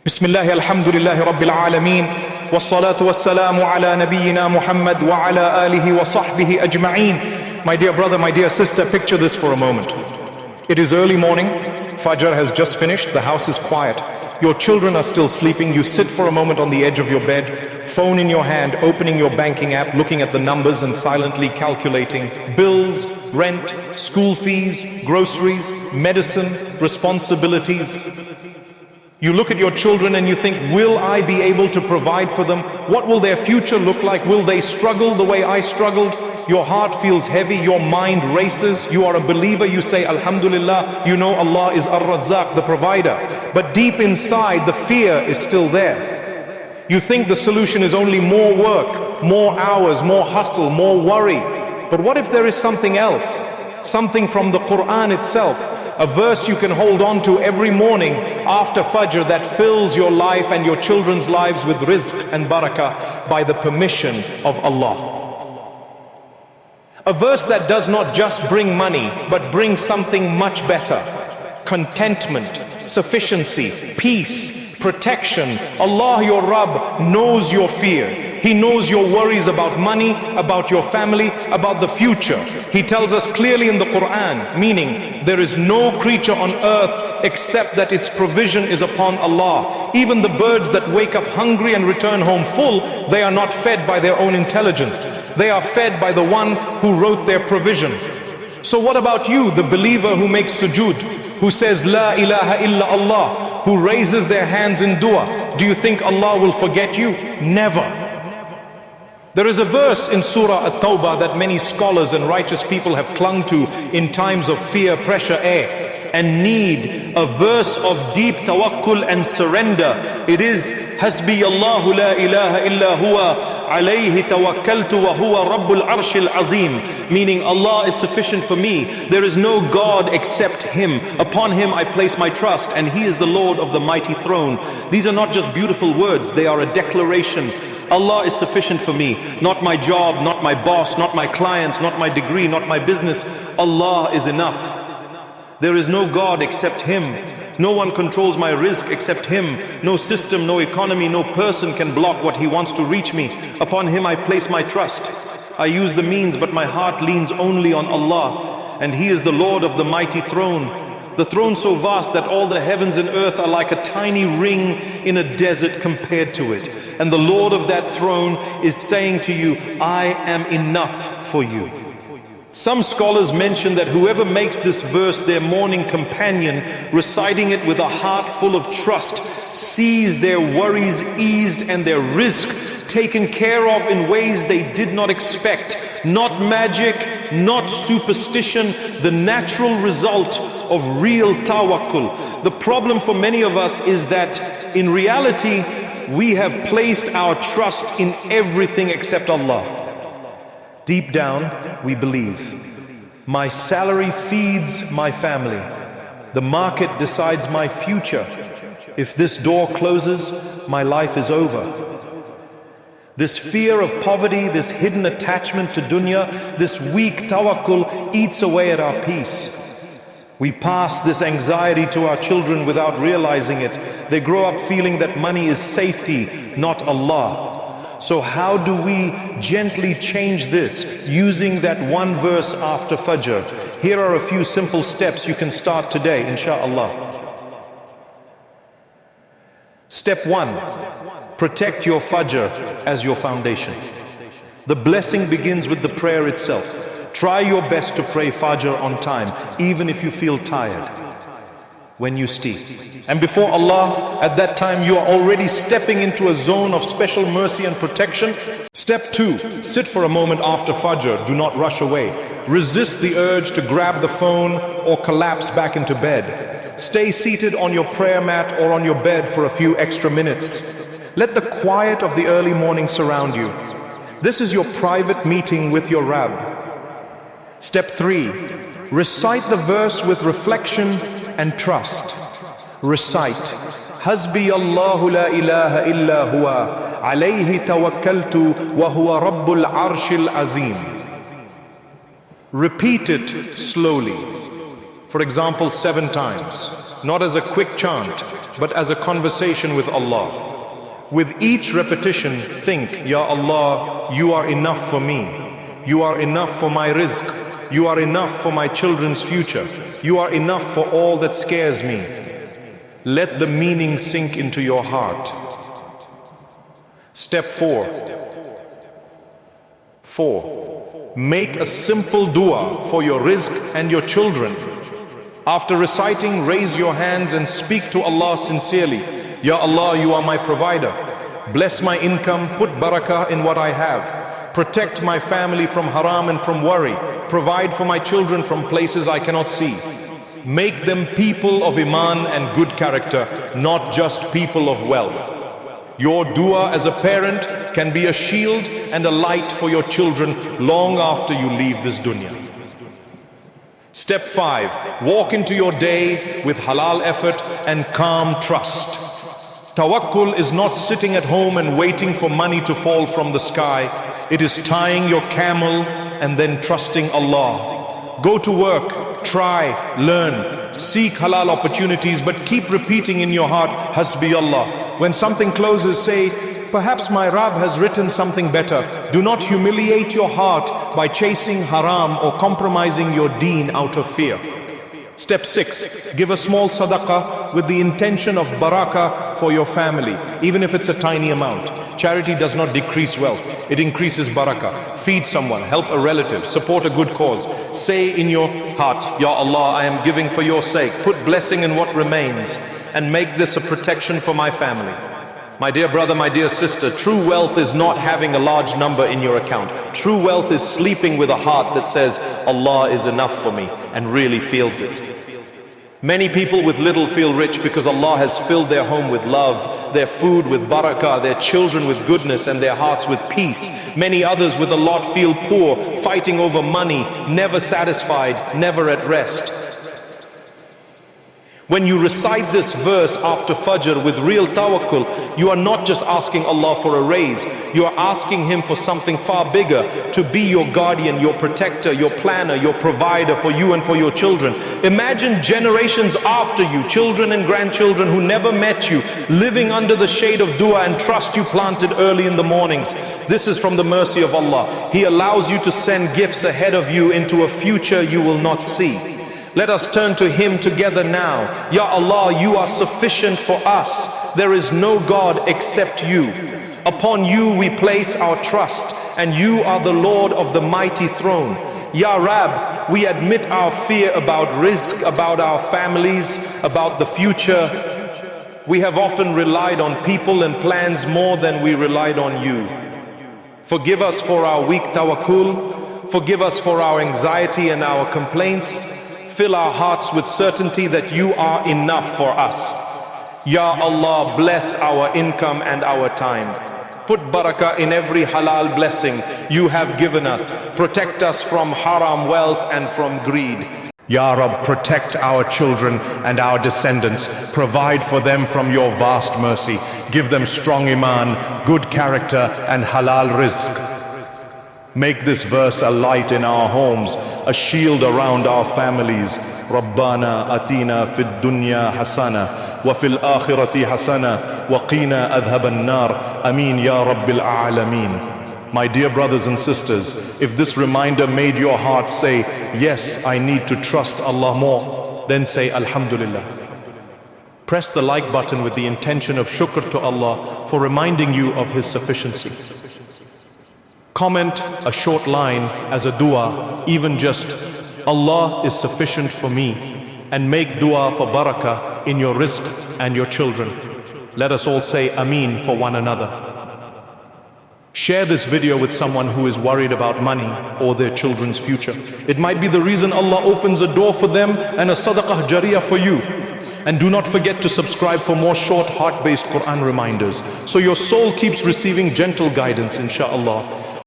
Bismillah, alhamdulillahi rabbil alameen, wassalatu wassalamu ala nabiyyina Muhammad wa ala alihi wa sahbihi ajma'een. My dear brother, my dear sister, picture this for a moment. It is early morning, Fajr has just finished, the house is quiet. Your children are still sleeping, you sit for a moment on the edge of your bed, phone in your hand, opening your banking app, looking at the numbers and silently calculating bills, rent, school fees, groceries, medicine, responsibilities. You look at your children and you think, will I be able to provide for them? What will their future look like? Will they struggle the way I struggled? Your heart feels heavy, your mind races. You are a believer, you say Alhamdulillah, you know Allah is Ar-Razzaq, the provider. But deep inside, the fear is still there. You think the solution is only more work, more hours, more hustle, more worry. But what if there is something else? Something from the Qur'an itself. A verse you can hold on to every morning after Fajr that fills your life and your children's lives with rizq and barakah by the permission of Allah. A verse that does not just bring money, but brings something much better. Contentment, sufficiency, peace, protection. Allah your Rabb knows your fear. He knows your worries about money, about your family, about the future. He tells us clearly in the Qur'an, meaning there is no creature on earth except that its provision is upon Allah. Even the birds that wake up hungry and return home full, they are not fed by their own intelligence. They are fed by the one who wrote their provision. So what about you, the believer who makes sujood, who says La ilaha illa Allah, who raises their hands in dua? Do you think Allah will forget you? Never. There is a verse in Surah At-Tawbah that many scholars and righteous people have clung to in times of fear, pressure, and need. A verse of deep tawakkul and surrender. It is Hasbiyallahu la ilaha illa huwa, alayhi tawakkaltu wa huwa Rabbul arshil azeem. Meaning Allah is sufficient for me. There is no God except Him. Upon Him I place my trust, and He is the Lord of the mighty throne. These are not just beautiful words, they are a declaration. Allah is sufficient for me, not my job, not my boss, not my clients, not my degree, not my business. Allah is enough. There is no God except Him. No one controls my rizq except Him. No system, no economy, no person can block what He wants to reach me. Upon Him I place my trust. I use the means, but my heart leans only on Allah. And He is the Lord of the mighty throne. The throne so vast that all the heavens and earth are like a tiny ring in a desert compared to it. And the Lord of that throne is saying to you, I am enough for you. Some scholars mention that whoever makes this verse their morning companion, reciting it with a heart full of trust, sees their worries eased and their rizq taken care of in ways they did not expect. Not magic, not superstition, the natural result of real tawakkul. The problem for many of us is that in reality, we have placed our trust in everything except Allah. Deep down, we believe, my salary feeds my family. The market decides my future. If this door closes, my life is over. This fear of poverty, this hidden attachment to dunya, this weak tawakkul eats away at our peace. We pass this anxiety to our children without realizing it. They grow up feeling that money is safety, not Allah. So how do we gently change this using that one verse after Fajr? Here are a few simple steps you can start today, inshaAllah. Step 1. Protect your Fajr as your foundation. The blessing begins with the prayer itself. Try your best to pray Fajr on time, even if you feel tired when you steep. And before Allah, at that time you are already stepping into a zone of special mercy and protection. Step 2, sit for a moment after Fajr, do not rush away. Resist the urge to grab the phone or collapse back into bed. Stay seated on your prayer mat or on your bed for a few extra minutes. Let the quiet of the early morning surround you. This is your private meeting with your Rabb. Step 3, recite the verse with reflection and trust. Recite Hasbiyallahu la ilaha illa huwa, alayhi tawakkaltu wa huwa Rabbul arshil azeem. Repeat it slowly. For example, 7 times. not as a quick chant, but as a conversation with Allah. With each repetition, think, Ya Allah, you are enough for me. You are enough for my rizq. You are enough for my children's future. You are enough for all that scares me. Let the meaning sink into your heart. Step 4. Make a simple dua for your rizq and your children. After reciting, raise your hands and speak to Allah sincerely. Ya Allah, you are my provider. Bless my income, put barakah in what I have. Protect my family from haram and from worry. Provide for my children from places I cannot see. Make them people of iman and good character, not just people of wealth. Your dua as a parent can be a shield and a light for your children long after you leave this dunya. Step 5. Walk into your day with halal effort and calm trust. Tawakkul is not sitting at home and waiting for money to fall from the sky. It is tying your camel and then trusting Allah. Go to work, try, learn, seek halal opportunities, but keep repeating in your heart, Hasbiyallahu. When something closes, say, perhaps my Rabb has written something better. Do not humiliate your heart by chasing haram or compromising your deen out of fear. Step 6. Give a small sadaqah with the intention of barakah for your family, even if it's a tiny amount. Charity does not decrease wealth, it increases barakah. Feed someone, help a relative, support a good cause. Say in your heart, Ya Allah, I am giving for your sake. Put blessing in what remains and make this a protection for my family. My dear brother, my dear sister, true wealth is not having a large number in your account. True wealth is sleeping with a heart that says, Allah is enough for me, and really feels it. Many people with little feel rich because Allah has filled their home with love, their food with barakah, their children with goodness, and their hearts with peace. Many others with a lot feel poor, fighting over money, never satisfied, never at rest. When you recite this verse after Fajr with real tawakkul, you are not just asking Allah for a raise, you are asking Him for something far bigger, to be your guardian, your protector, your planner, your provider for you and for your children. Imagine generations after you, children and grandchildren who never met you, living under the shade of dua and trust you planted early in the mornings. This is from the mercy of Allah. He allows you to send gifts ahead of you into a future you will not see. Let us turn to Him together now. Ya Allah, you are sufficient for us. There is no God except you. Upon you we place our trust, and you are the Lord of the mighty throne. Ya Rab, we admit our fear about rizq, about our families, about the future. We have often relied on people and plans more than we relied on you. Forgive us for our weak tawakkul. Forgive us for our anxiety and our complaints. Fill our hearts with certainty that you are enough for us. Ya Allah, bless our income and our time. Put barakah in every halal blessing you have given us. Protect us from haram wealth and from greed. Ya Rabb, protect our children and our descendants. Provide for them from your vast mercy. Give them strong iman, good character, and halal rizq. Make this verse a light in our homes, a shield around our families. Rabbana atina fid dunya hasana wa fil akhirati hasana wa qina adhaban nar. Ameen ya Rabbil alameen. My dear brothers and sisters, if this reminder made your heart say, yes, I need to trust Allah more, then say Alhamdulillah. Press the like button with the intention of shukr to Allah for reminding you of His sufficiency. Comment a short line as a dua, even just, Allah is sufficient for me, and make dua for barakah in your rizq and your children. Let us all say Ameen for one another. Share this video with someone who is worried about money or their children's future. It might be the reason Allah opens a door for them and a sadaqah jariyah for you. And do not forget to subscribe for more short heart-based Qur'an reminders, so your soul keeps receiving gentle guidance, inshaAllah.